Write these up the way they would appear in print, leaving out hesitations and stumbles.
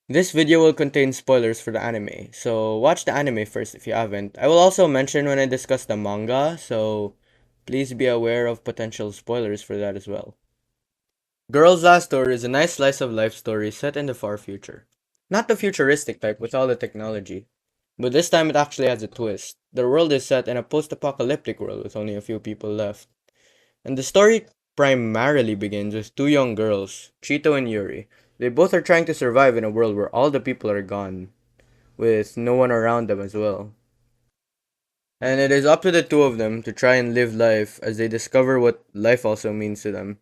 This video will contain spoilers for the anime, so watch the anime first if you haven't. I will also mention when I discuss the manga, so please be aware of potential spoilers for that as well. Girl's Last Story is a nice slice of life story set in the far future. Not the futuristic type with all the technology, but this time it actually has a twist. The world is set in a post-apocalyptic world with only a few people left. And the story primarily begins with two young girls, Chito and Yuri. They both are trying to survive in a world where all the people are gone, with no one around them as well. And it is up to the two of them to try and live life as they discover what life also means to them.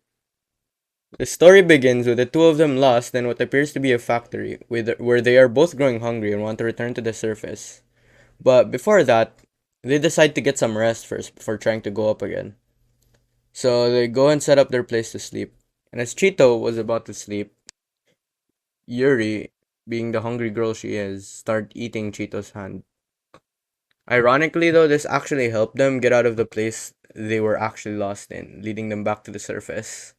The story begins with the two of them lost in what appears to be a factory, where they are both growing hungry and want to return to the surface. But before that, they decide to get some rest first before trying to go up again. So they go and set up their place to sleep. And as Chito was about to sleep, Yuri, being the hungry girl she is, started eating Chito's hand. Ironically, though, this actually helped them get out of the place they were actually lost in, leading them back to the surface.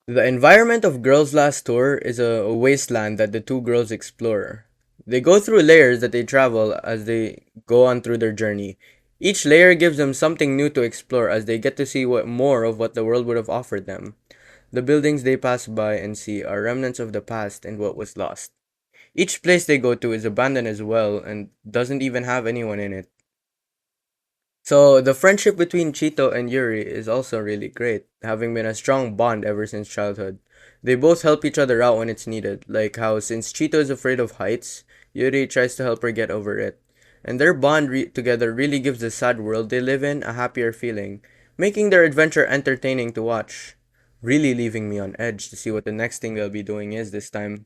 The environment of Girls' Last Tour is a wasteland that the two girls explore. They go through layers that they travel as they go on through their journey. Each layer gives them something new to explore as they get to see more of what the world would have offered them. The buildings they pass by and see are remnants of the past and what was lost. Each place they go to is abandoned as well and doesn't even have anyone in it. So the friendship between Chito and Yuri is also really great, having been a strong bond ever since childhood. They both help each other out when it's needed, like how since Chito is afraid of heights, Yuri tries to help her get over it. And their bond together really gives the sad world they live in a happier feeling, making their adventure entertaining to watch. Really leaving me on edge to see what the next thing they'll be doing is this time.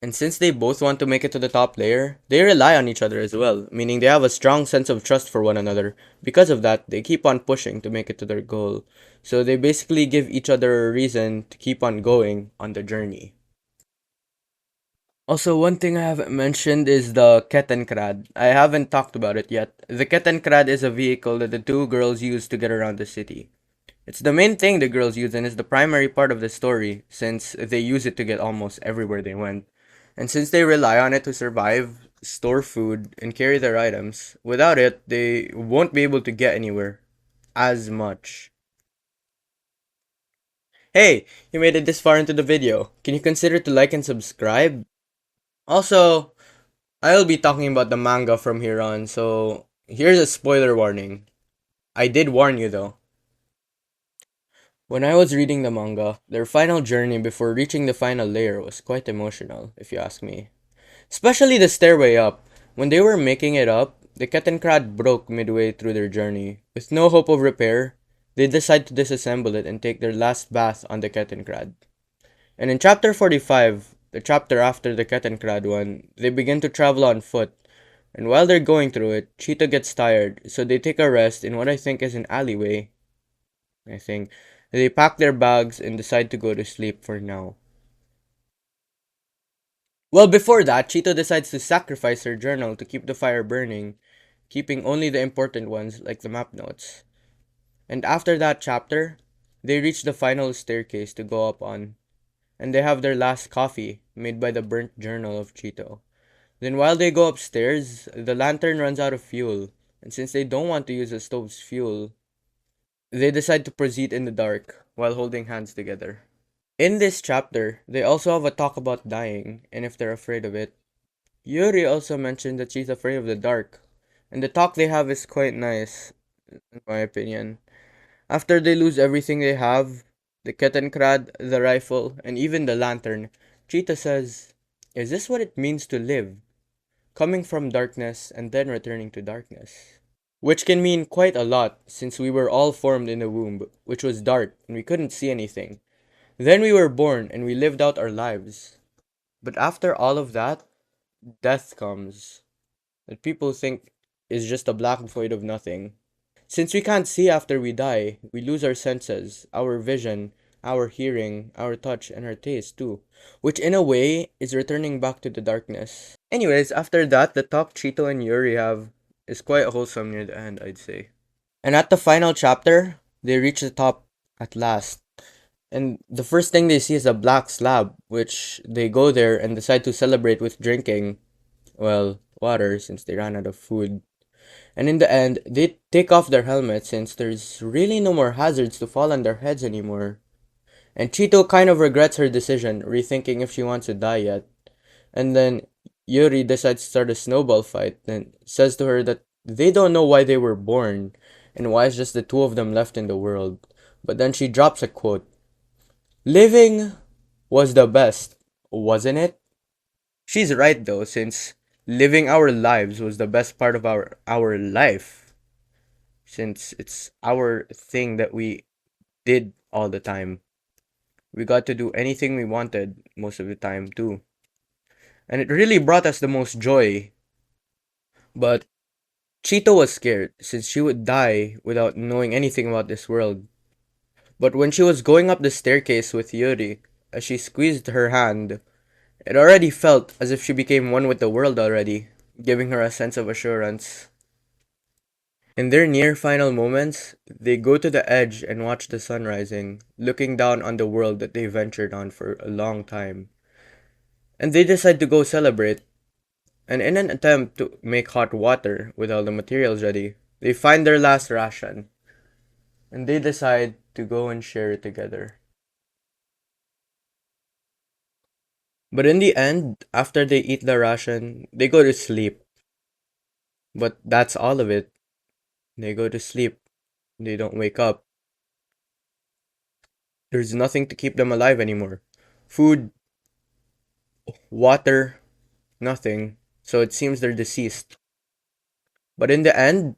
And since they both want to make it to the top layer, they rely on each other as well, meaning they have a strong sense of trust for one another. Because of that, they keep on pushing to make it to their goal. So they basically give each other a reason to keep on going on the journey. Also, one thing I haven't mentioned is the kettenkrad. I haven't talked about it yet. The kettenkrad is a vehicle that the two girls use to get around the city. It's the main thing the girls use and is the primary part of the story, since they use it to get almost everywhere they went. And since they rely on it to survive, store food, and carry their items, without it, they won't be able to get anywhere as much. Hey, you made it this far into the video. Can you consider to like and subscribe? Also, I'll be talking about the manga from here on, so here's a spoiler warning. I did warn you though. When I was reading the manga, their final journey before reaching the final layer was quite emotional, if you ask me. Especially the stairway up. When they were making it up, the Kettenkrad broke midway through their journey. With no hope of repair, they decide to disassemble it and take their last bath on the Kettenkrad. And in chapter 45, the chapter after the Kettenkrad one, they begin to travel on foot. And while they're going through it, Cheetah gets tired, so they take a rest in what I think is an alleyway. I think. They pack their bags and decide to go to sleep for now. Well, before that, Cheeto decides to sacrifice her journal to keep the fire burning, keeping only the important ones like the map notes. And after that chapter, they reach the final staircase to go up on, and they have their last coffee made by the burnt journal of Cheeto. Then while they go upstairs, the lantern runs out of fuel, and since they don't want to use the stove's fuel, they decide to proceed in the dark while holding hands together. In this chapter, they also have a talk about dying and if they're afraid of it. Yuri also mentioned that she's afraid of the dark, and the talk they have is quite nice, in my opinion. After they lose everything they have, the Kettenkrad, the rifle, and even the lantern, Cheetah says, "Is this what it means to live? Coming from darkness and then returning to darkness." Which can mean quite a lot, since we were all formed in the womb, which was dark, and we couldn't see anything. Then we were born, and we lived out our lives. But after all of that, death comes, that people think is just a black void of nothing. Since we can't see after we die, we lose our senses, our vision, our hearing, our touch, and our taste too, which in a way is returning back to the darkness. Anyways, after that, the talk Chito and Yuri have is quite wholesome near the end, I'd say. And at the final chapter, they reach the top at last. And the first thing they see is a black slab, which they go there and decide to celebrate with drinking, well, water since they ran out of food. And in the end, they take off their helmets since there's really no more hazards to fall on their heads anymore. And Chito kind of regrets her decision, rethinking if she wants to die yet. And then Yuri decides to start a snowball fight and says to her that they don't know why they were born and why it's just the two of them left in the world. But then she drops a quote. Living was the best, wasn't it? She's right though, since living our lives was the best part of our life, since it's our thing that we did all the time. We got to do anything we wanted most of the time too. And it really brought us the most joy. But Chito was scared since she would die without knowing anything about this world. But when she was going up the staircase with Yuri, as she squeezed her hand, it already felt as if she became one with the world already, giving her a sense of assurance. In their near final moments, they go to the edge and watch the sun rising, looking down on the world that they ventured on for a long time. And they decide to go celebrate. And in an attempt to make hot water with all the materials ready, they find their last ration. And they decide to go and share it together. But in the end, after they eat the ration, they go to sleep. But that's all of it. They go to sleep. They don't wake up. There's nothing to keep them alive anymore. Food, water, nothing. So it seems they're deceased. But in the end,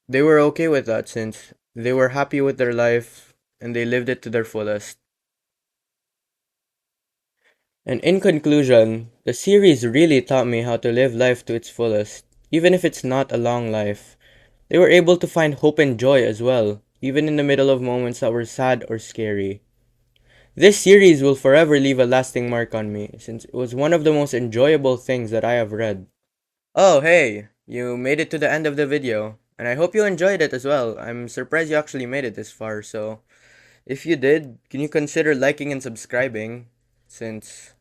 they were okay with that since they were happy with their life and they lived it to their fullest. And in conclusion, the series really taught me how to live life to its fullest, even if it's not a long life. They were able to find hope and joy as well, even in the middle of moments that were sad or scary. This series will forever leave a lasting mark on me, since it was one of the most enjoyable things that I have read. Oh, hey, you made it to the end of the video, and I hope you enjoyed it as well. I'm surprised you actually made it this far, so if you did, can you consider liking and subscribing? Since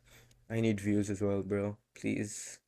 I need views as well, bro. Please.